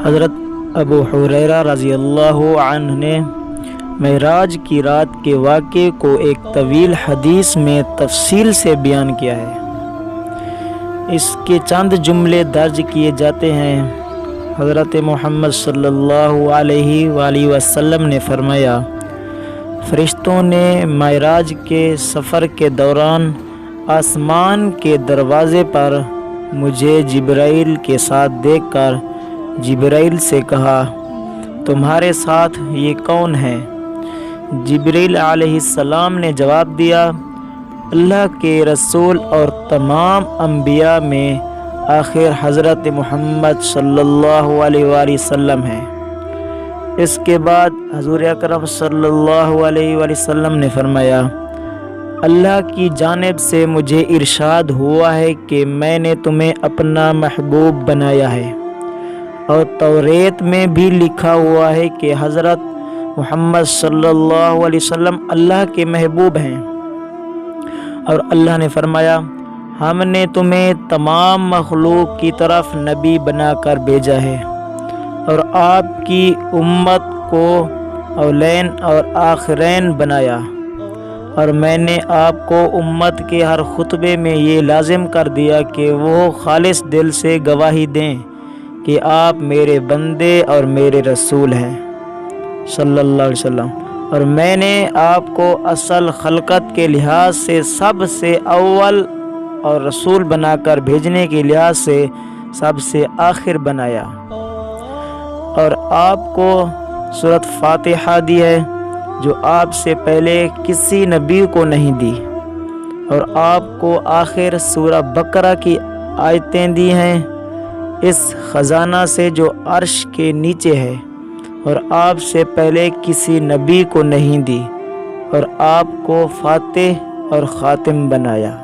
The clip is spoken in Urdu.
حضرت ابو حریرہ رضی اللہ عنہ نے معراج کی رات کے واقعے کو ایک طویل حدیث میں تفصیل سے بیان کیا ہے۔ اس کے چند جملے درج کیے جاتے ہیں۔ حضرت محمد صلی اللہ علیہ وآلہ وسلم نے فرمایا، فرشتوں نے معراج کے سفر کے دوران آسمان کے دروازے پر مجھے جبرائیل کے ساتھ دیکھ کر جبرائیل سے کہا، تمہارے ساتھ یہ کون ہے؟ جبرائیل علیہ السلام نے جواب دیا، اللہ کے رسول اور تمام انبیاء میں آخر حضرت محمد صلی اللہ علیہ وآلہ وسلم ہیں۔ اس کے بعد حضور اکرم صلی اللہ علیہ وآلہ وسلم نے فرمایا، اللہ کی جانب سے مجھے ارشاد ہوا ہے کہ میں نے تمہیں اپنا محبوب بنایا ہے، اور توریت میں بھی لکھا ہوا ہے کہ حضرت محمد صلی اللہ علیہ وسلم اللہ کے محبوب ہیں، اور اللہ نے فرمایا، ہم نے تمہیں تمام مخلوق کی طرف نبی بنا کر بھیجا ہے، اور آپ کی امت کو اولین اور آخرین بنایا، اور میں نے آپ کو امت کے ہر خطبے میں یہ لازم کر دیا کہ وہ خالص دل سے گواہی دیں کہ آپ میرے بندے اور میرے رسول ہیں صلی اللہ علیہ وسلم، اور میں نے آپ کو اصل خلقت کے لحاظ سے سب سے اول اور رسول بنا کر بھیجنے کے لحاظ سے سب سے آخر بنایا، اور آپ کو سورۃ فاتحہ دی ہے جو آپ سے پہلے کسی نبی کو نہیں دی، اور آپ کو آخر سورہ بقرہ کی آیتیں دی ہیں اس خزانہ سے جو عرش کے نیچے ہے، اور آپ سے پہلے کسی نبی کو نہیں دی، اور آپ کو فاتح اور خاتم بنایا۔